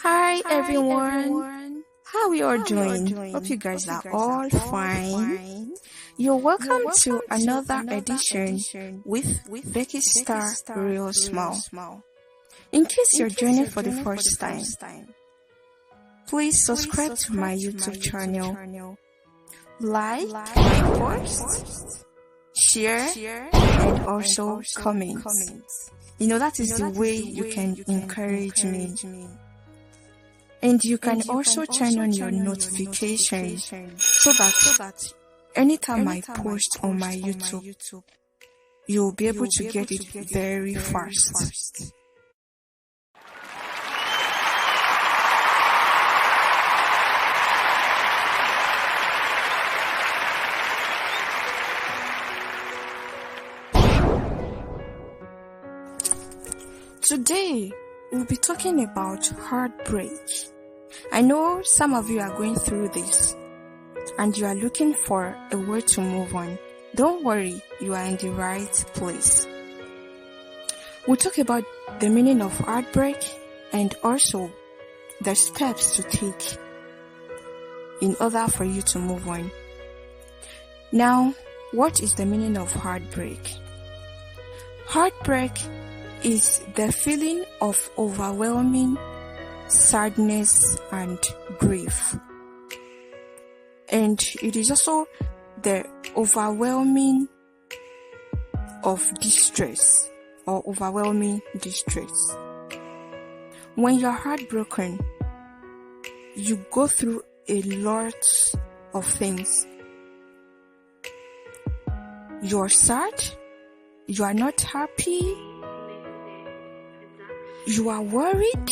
Hi everyone. How are you all doing? Hope you guys are all fine. You're welcome to another edition with Becky's Star Real Small. In case you're joining for the first time, please subscribe to my YouTube channel, like my post, share, and also comment. That is the way you can encourage me. And you can also turn on your notifications so that anytime I post on my YouTube, you'll be able to get it very fast. Today, we'll be talking about heartbreak. I know some of you are going through this and you are looking for a way to move on. Don't worry, you are in the right place. We'll talk about the meaning of heartbreak and also the steps to take in order for you to move on. Now, what is the meaning of heartbreak? Heartbreak is the feeling of overwhelming sadness and grief. And it is also the overwhelming of distress or overwhelming distress. When you're heartbroken, you go through a lot of things. You're sad, you are not happy, you are worried.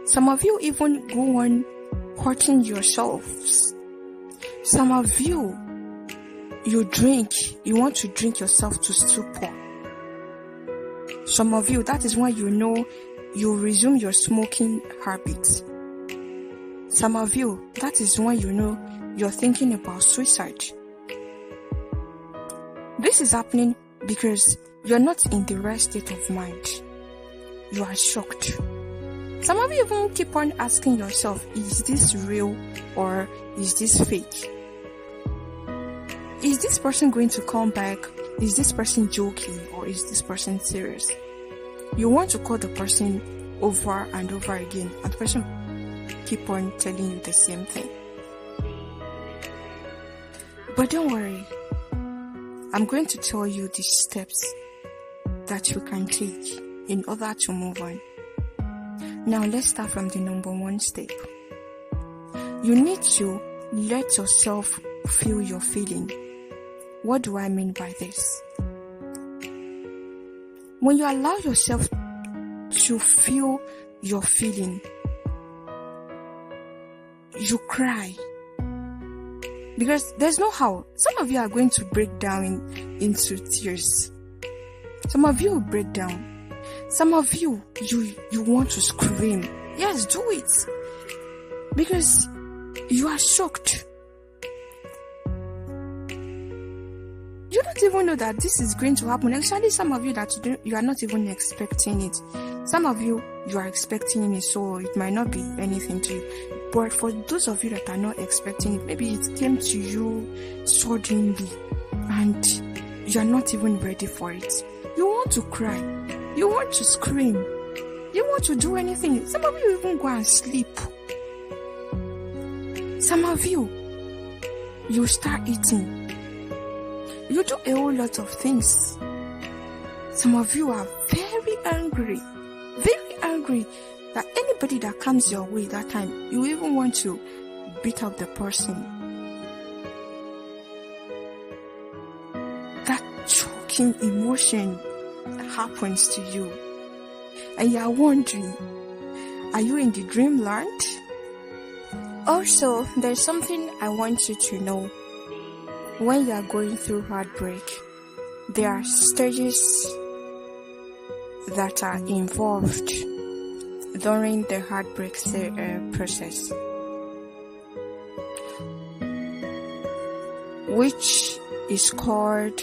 Some of you even go on hurting yourselves. Some of you drink. You want to drink yourself to stupor. Some of you, that is when you resume your smoking habits. Some of you, that is when you're thinking about suicide. This is happening because you're not in the right state of mind. You are shocked. Some of you even keep on asking yourself, is this real or is this fake? Is this person going to come back? Is this person joking or is this person serious? You want to call the person over and over again and the person keep on telling you the same thing. But don't worry. I'm going to tell you the steps that you can take in order to move on. Now let's start from the number one step. You need to let yourself feel your feeling. What do I mean by this? When you allow yourself to feel your feeling, you cry. Because there's no how. Some of you are going to break down into tears. Some of you will break down. Some of you want to scream. Yes, do it. Because you are shocked. You don't even know that this is going to happen. Actually, some of you you are not even expecting it. Some of you are expecting it, so it might not be anything to you. But for those of you that are not expecting it, maybe it came to you suddenly and you are not even ready for it. You want to cry. You want to scream. You want to do anything. Some of you even go and sleep. Some of you start eating. You do a whole lot of things. Some of you are very angry that anybody that comes your way that time, you even want to beat up the person. That choking emotion happens to you and you are wondering, are you in the dreamland? Also, there's something I want you to know. When you are going through heartbreak, there are stages that are involved during the heartbreak process, which is called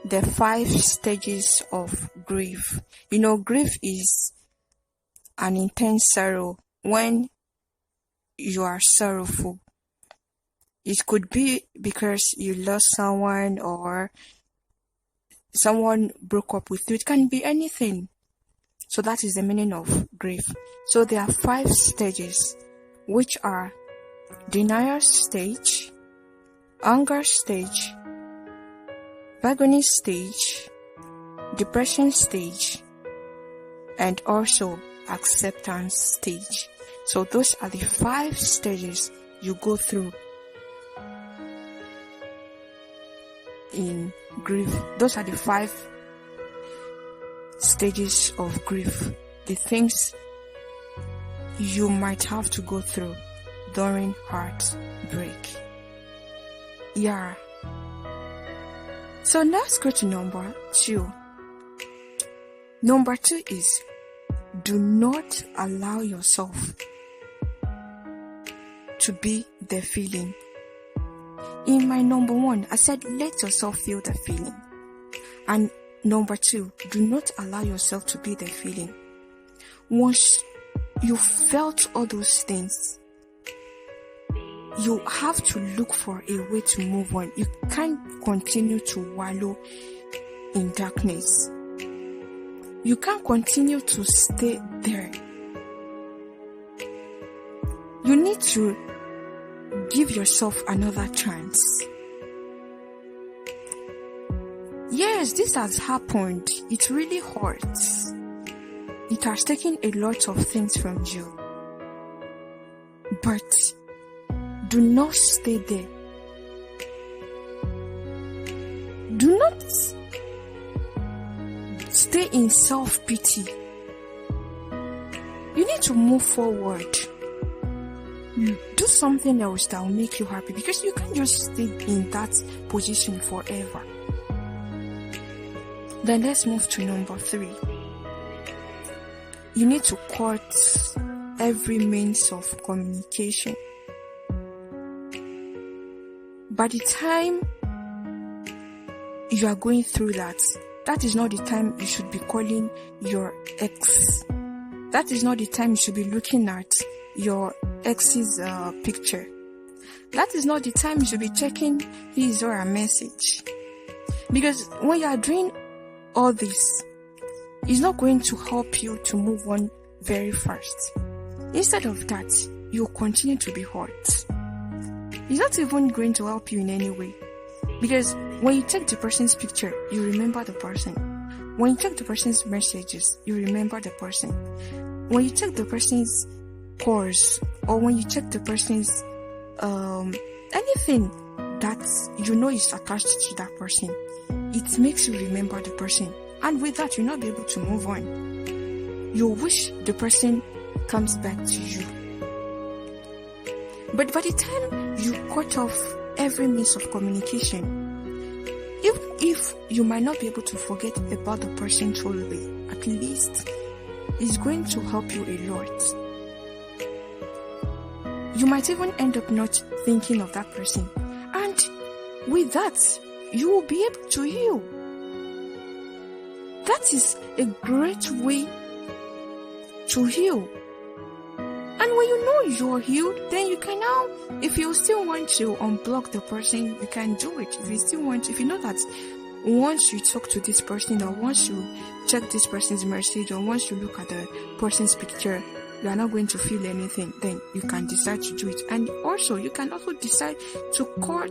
the 5 stages of grief. Grief is an intense sorrow when you are sorrowful. It could be because you lost someone or someone broke up with you. It can be anything. So that is the meaning of grief. So there are 5 stages, which are denial stage, anger stage, agony stage, depression stage, and also acceptance stage. So those are the 5 stages you go through in grief. Those are the 5 stages of grief, the things you might have to go through during heartbreak. Yeah. So let's go to number 2. Number 2 is do not allow yourself to be the feeling. In my number 1, I said let yourself feel the feeling. And number 2, do not allow yourself to be the feeling. Once you felt all those things, you have to look for a way to move on. You can't continue to wallow in darkness. You can't continue to stay there. You need to give yourself another chance. Yes, this has happened. It really hurts. It has taken a lot of things from you. But do not stay there. Do not stay in self-pity. You need to move forward. Do something else that will make you happy, because you can't just stay in that position forever. Then let's move to number 3. You need to cut every means of communication. By the time you are going through that, that is not the time you should be calling your ex. That is not the time you should be looking at your ex's picture. That is not the time you should be checking his or her message. Because when you are doing all this, it's not going to help you to move on very fast. Instead of that, you'll continue to be hurt. It's not even going to help you in any way. Because when you check the person's picture, you remember the person. When you check the person's messages, you remember the person. When you check the person's calls, or when you check the person's anything that you know is attached to that person, it makes you remember the person. And with that, you'll not be able to move on. You wish the person comes back to you. But by the time you cut off every means of communication, even if you might not be able to forget about the person totally, at least it's going to help you a lot. You might even end up not thinking of that person. And with that, you will be able to heal. That is a great way to heal. And when you know you're healed, then you can now, if you still want to unblock the person, you can do it. If you know that once you talk to this person, or once you check this person's message, or once you look at the person's picture, you are not going to feel anything, then you can decide to do it. And also, you can also decide to cut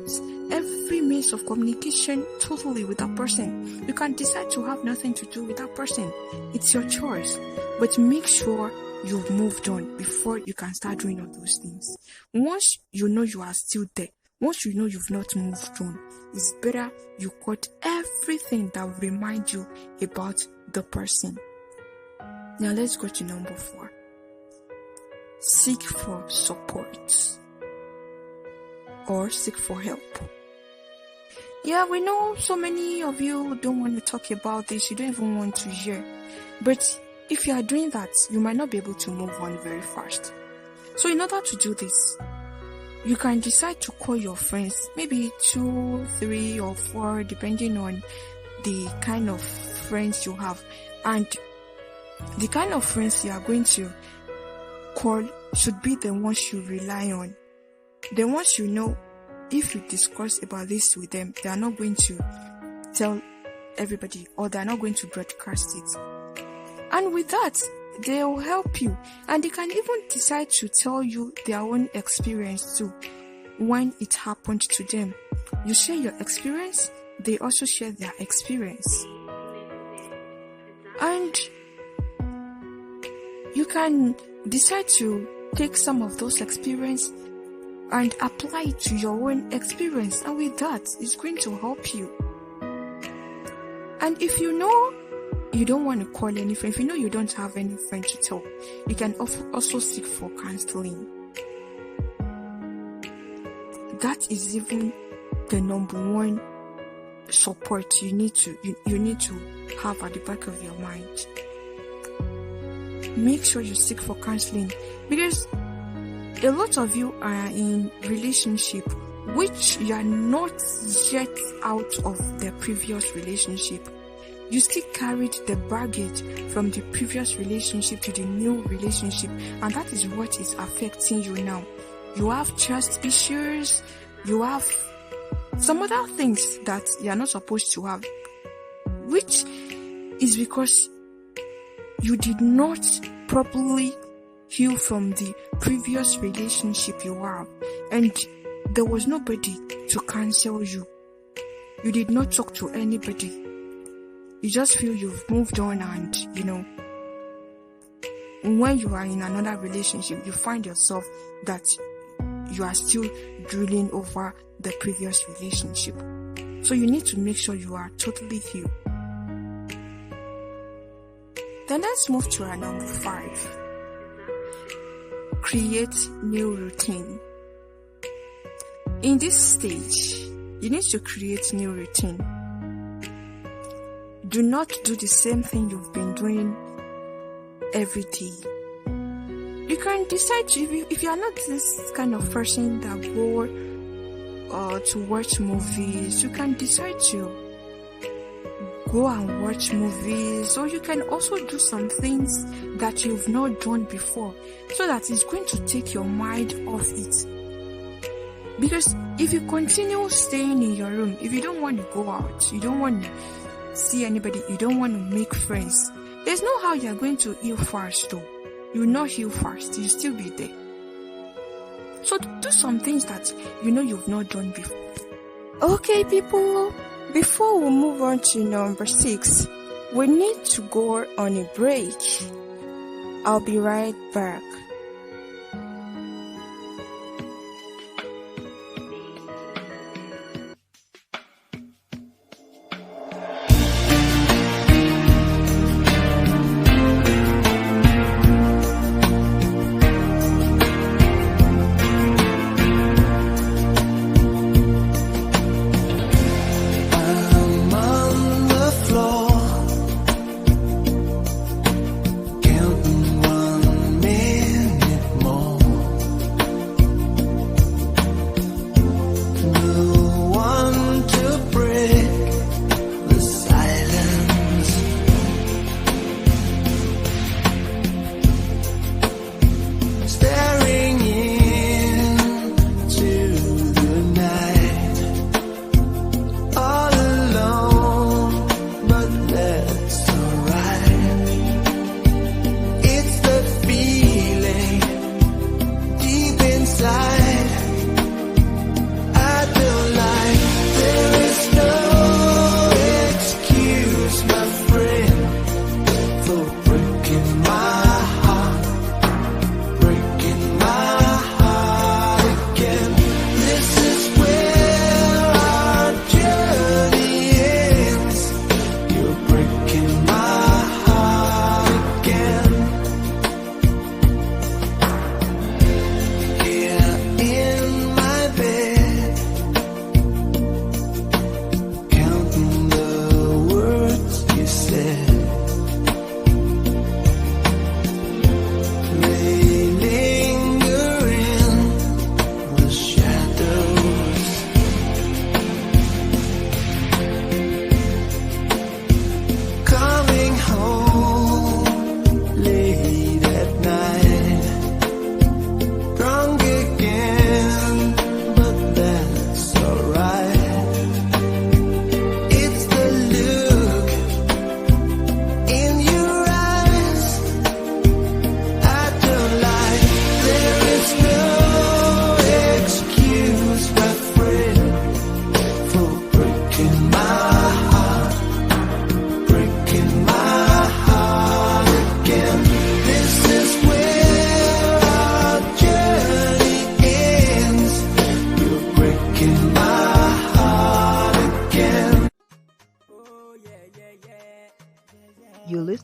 every means of communication totally with that person. You can decide to have nothing to do with that person. It's your choice. But make sure you've moved on before you can start doing all those things. Once you know you are still there, once you know you've not moved on, it's better you cut everything that will remind you about the person. Now let's go to number 4. Seek for support or seek for help. Yeah, we know so many of you don't want to talk about this. You don't even want to hear. But if you are doing that, you might not be able to move on very fast. So in order to do this, you can decide to call your friends, maybe 2, 3, or 4, depending on the kind of friends you have. And The kind of friends you are going to call should be the ones you rely on. The ones you know, if you discuss about this with them, they are not going to tell everybody, or they are not going to broadcast it. And with that, they will help you. And they can even decide to tell you their own experience too, when it happened to them. You share your experience, they also share their experience. And you can decide to take some of those experience and apply it to your own experience. And with that, it's going to help you. And if you know you don't want to call any friend, if you know you don't have any friend to tell, you can also seek for counseling. That is even the number one support you need to have at the back of your mind. Make sure you seek for counseling, because a lot of you are in relationship which you are not yet out of the previous relationship. You still carried the baggage from the previous relationship to the new relationship, and that is what is affecting you now. You have trust issues, you have some other things that you are not supposed to have, which is because you did not properly heal from the previous relationship you have, and there was nobody to counsel you. You did not talk to anybody. You just feel you've moved on, and when you are in another relationship, you find yourself that you are still drooling over the previous relationship. So you need to make sure you are totally healed. Then let's move to our number 5. Create new routine. In this stage, you need to create new routine. Do not do the same thing you've been doing every day. You can decide if you are not this kind of person that go to watch movies, you can decide to go and watch movies, or you can also do some things that you've not done before, so that it's going to take your mind off it. Because if you continue staying in your room, if you don't want to go out, you don't want to see anybody, you don't want to make friends, there's no how you're going to heal fast though. You will not heal fast, you'll still be there. So do some things that you've not done before. Okay, people, before we move on to number 6, we need to go on a break. I'll be right back. Counting one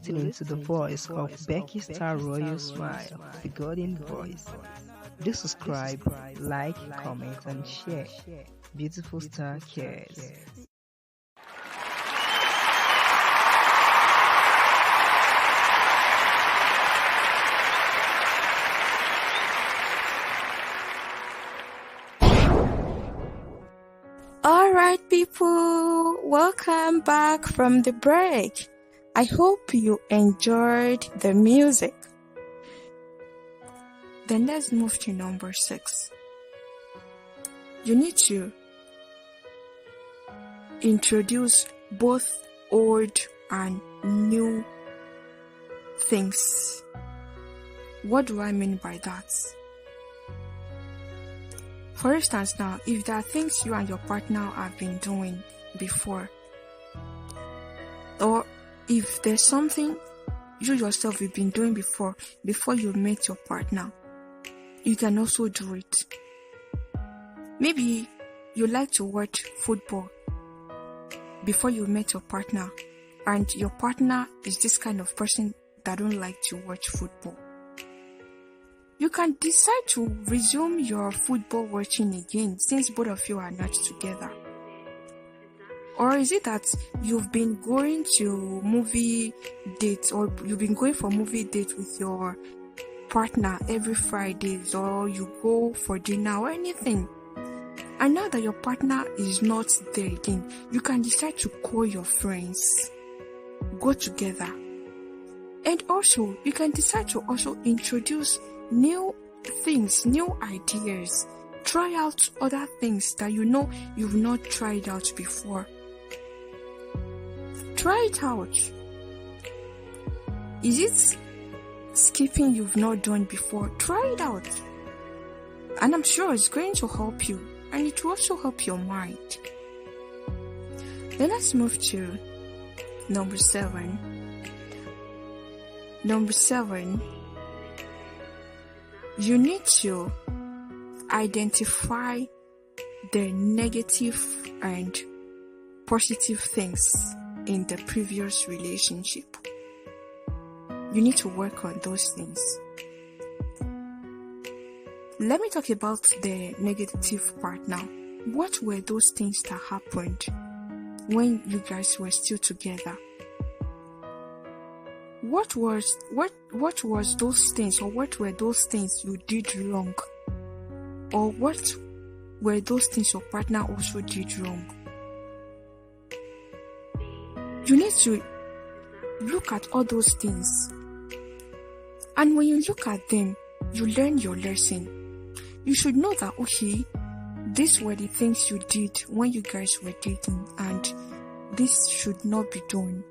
listening to the voice of Becky Star Royal Smile, the golden voice. Do subscribe, like, comment, and share. Beautiful Star cares. Alright people, welcome back from the break. I hope you enjoyed the music. Then let's move to number 6. You need to introduce both old and new things. What do I mean by that? For instance now, if there are things you and your partner have been doing before, or if there's something you yourself have been doing before you met your partner, you can also do it. Maybe you like to watch football before you met your partner, and your partner is this kind of person that don't like to watch football. You can decide to resume your football watching again since both of you are not together. Or is it that you've been going to movie dates, or you've been going for movie dates with your partner every Fridays, or you go for dinner or anything? And now that your partner is not there again, you can decide to call your friends, go together. And also, you can decide to also introduce new things, new ideas. Try out other things that you know you've not tried out before. Try it out. Is it skipping you've not done before? Try it out. And I'm sure it's going to help you, and it will also help your mind. Then let's move to number 7. Number 7, you need to identify the negative and positive things in the previous relationship. You need to work on those things. Let me talk about the negative part now. What were those things that happened when you guys were still together? What was those things, or what were those things you did wrong? Or what were those things your partner also did wrong? You need to look at all those things. And when you look at them, you learn your lesson. You should know that, okay, these were the things you did when you guys were dating, and this should not be done.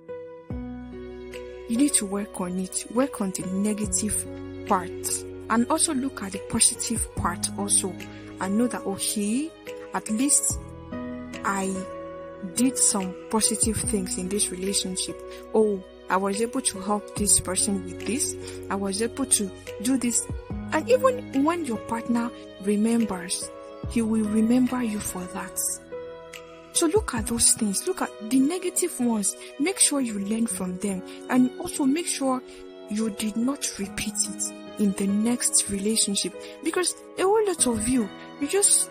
You need to work on it. Work on the negative part, and also look at the positive part also, and know that, okay, at least I did some positive things in this relationship. Oh, I was able to help this person with this. I was able to do this. And even when your partner remembers, he will remember you for that. So look at those things. Look at the negative ones. Make sure you learn from them. And also make sure you did not repeat it in the next relationship. Because a whole lot of you just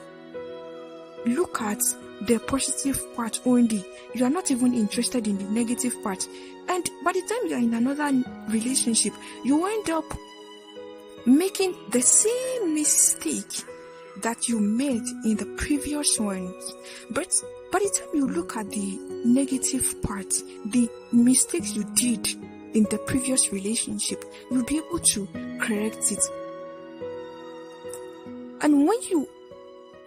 look at the positive part only. You are not even interested in the negative part. And by the time you are in another relationship, you end up making the same mistake that you made in the previous ones. But by the time you look at the negative part, the mistakes you did in the previous relationship, you'll be able to correct it. And when you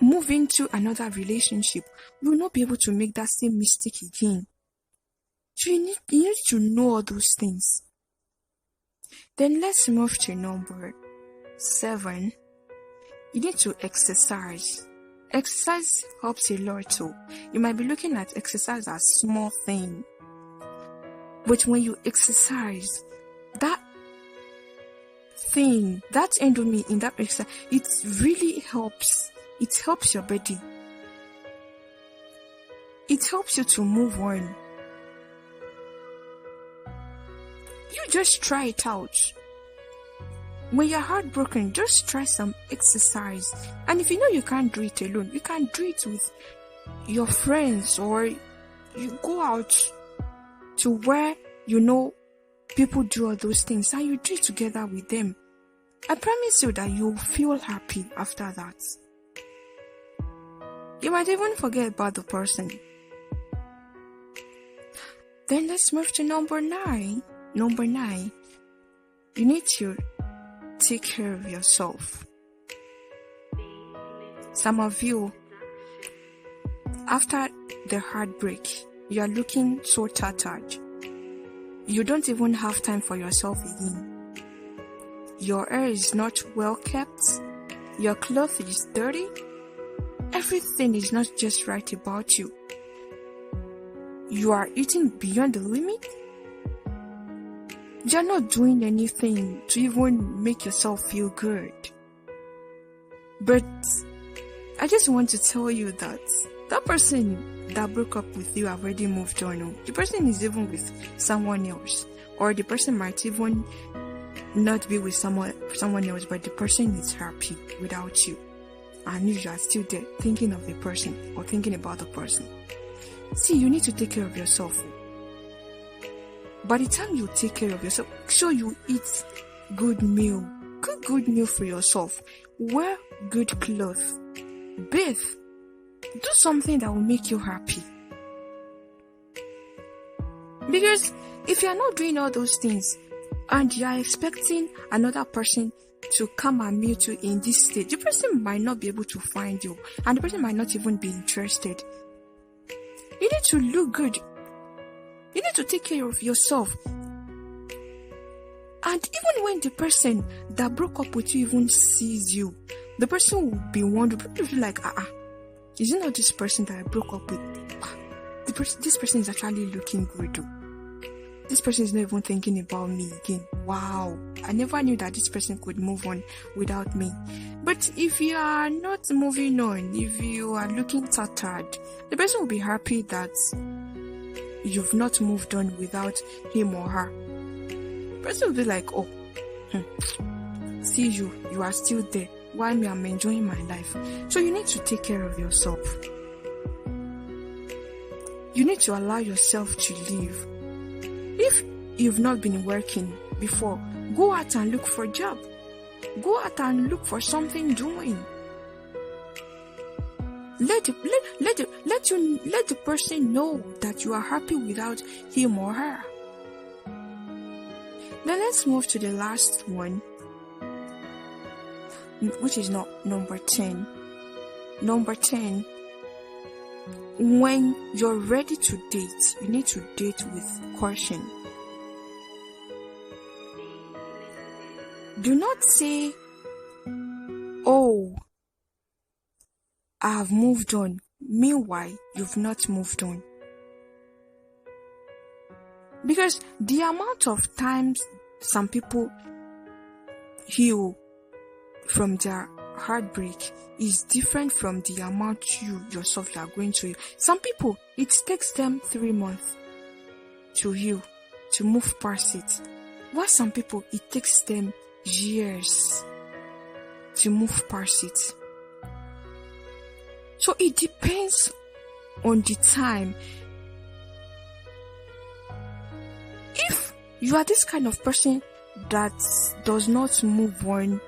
move into another relationship, you will not be able to make that same mistake again. So you need to know all those things. Then let's move to number 7. You need to exercise. Exercise helps a lot too. You might be looking at exercise as a small thing, but when you exercise, that thing, that endomy in that exercise, it really helps. It helps your body. It helps you to move on. You just try it out. When you're heartbroken, just try some exercise. And if you know you can't do it alone, you can do it with your friends, or you go out to where you know people do all those things and you do it together with them. I promise you that you'll feel happy after that. You might even forget about the person. Then let's move to number 9. Number 9, you need to take care of yourself. Some of you, after the heartbreak, you are looking so tattered. You don't even have time for yourself again. Your hair is not well kept. Your clothes is dirty. Everything is not just right about you. You are eating beyond the limit. You're not doing anything to even make yourself feel good. But I just want to tell you that that person that broke up with you already moved on. The person is even with someone else. Or the person might even not be with someone else, but the person is happy without you. And you are still there thinking of the person or thinking about the person. See, you need to take care of yourself. By the time you take care of yourself, make sure you eat good meal. Cook good meal for yourself. Wear good clothes. Bathe. Do something that will make you happy. Because if you are not doing all those things and you are expecting another person to come and meet you in this stage, the person might not be able to find you and the person might not even be interested. You need to look good. You need to take care of yourself. And even when the person that broke up with you even sees you, the person will be wondering, will feel like, is it not this person that I broke up with? This person is actually looking good. This person is not even thinking about me again. Wow, I never knew that this person could move on without me. But if you are not moving on, if you are looking tattered, the person will be happy that you've not moved on without him or her. The person will be like, see you are still there. While me, I'm enjoying my life. So you need to take care of yourself. You need to allow yourself to live. If you've not been working before, go out and look for a job. Go out and look for something doing. Let the person know that you are happy without him or her. Then let's move to the last one, which is not number 10. Number 10, when you're ready to date, you need to date with caution. Do not say, I have moved on. Meanwhile, you've not moved on. Because the amount of times some people heal from their heartbreak is different from the amount you yourself are going to heal. Some people, it takes them 3 months to heal, to move past it. While some people, it takes them years to move past it. So it depends on the time. If you are this kind of person that does not move on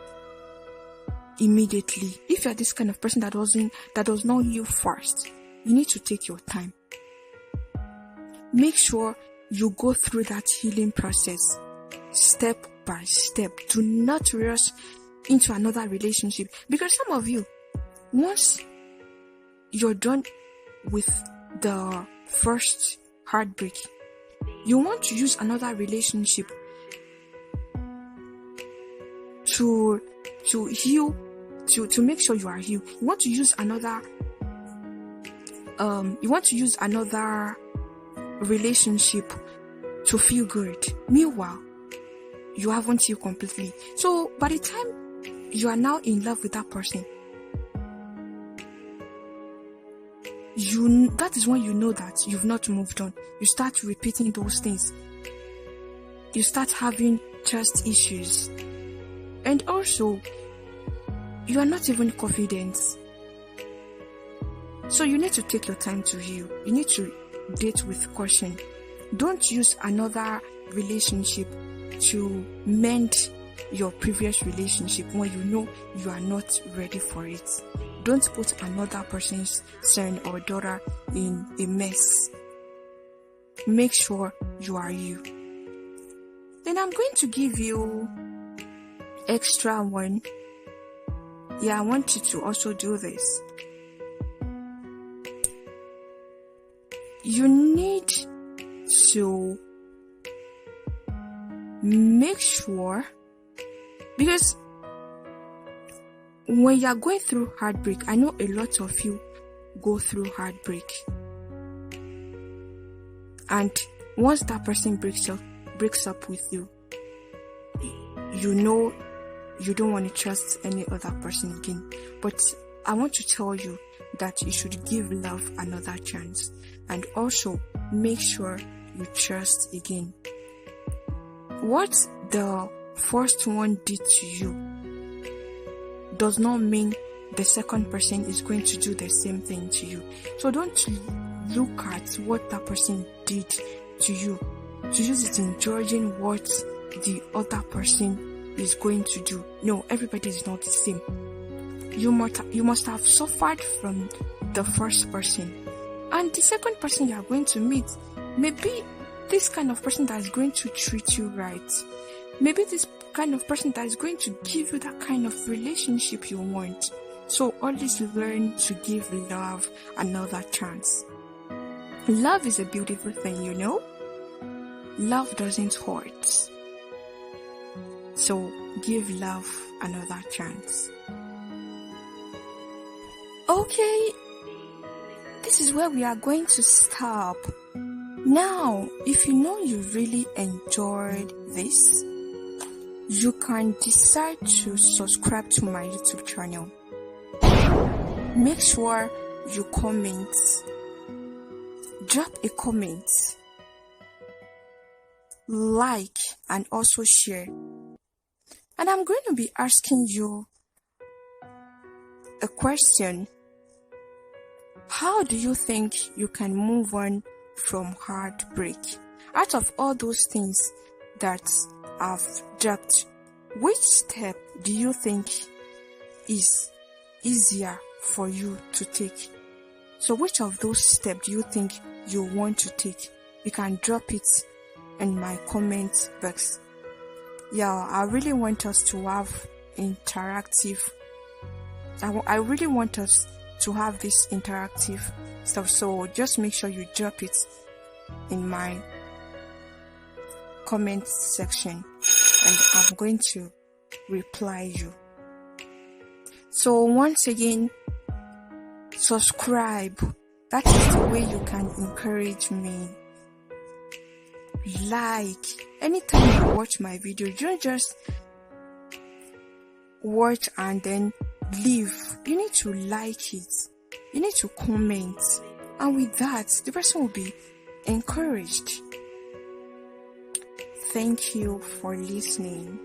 immediately, if you are this kind of person that does not heal fast, you need to take your time. Make sure you go through that healing process step by step. Do not rush into another relationship, because some of you, once you're done with the first heartbreak, you want to use another relationship to heal, to make sure you are healed. You want to use another relationship to feel good. Meanwhile, you haven't healed completely. So by the time you are now in love with that person, that is when you know that you've not moved on. You start repeating those things. you start having trust issues. And also, you are not even confident. So you need to take your time to heal. You need to date with caution. Don't use another relationship to mend your previous relationship when you know you are not ready for it. Don't put another person's son or daughter in a mess. Make sure you are you. Then I'm going to give you extra one. Yeah, I want you to also do this. You need to make sure, because when you are going through heartbreak, I know a lot of you go through heartbreak, and once that person breaks up with you, you know you don't want to trust any other person again. But I want to tell you that you should give love another chance, and also make sure you trust again. What the first one did to you does not mean the second person is going to do the same thing to you. So don't look at what that person did to you to use it in judging what the other person is going to do. No, everybody is not the same. You must have suffered from the first person, and the second person you are going to meet may be this kind of person that is going to treat you right. Maybe this kind of person that is going to give you that kind of relationship you want. So always learn to give love another chance. Love is a beautiful thing, you know. Love doesn't hurt. So give love another chance. Okay, this is where we are going to stop. Now, if you know you really enjoyed this, you can decide to subscribe to my YouTube channel. Make sure you comment. Drop a comment, like, and also share. And I'm going to be asking you a question. How do you think you can move on from heartbreak? Out of all those things that I've dropped, which step do you think is easier for you to take? So which of those steps do you think you want to take? You can drop it in my comment box. Yeah, I really want us to have interactive. I really want us to have this interactive stuff. So just make sure you drop it in my comment section, and I'm going to reply you. So once again, subscribe. That is the way you can encourage me. Like. Anytime you watch my video, you don't just watch and then leave. You need to like it. You need to comment. And with that, the person will be encouraged. Thank you for listening.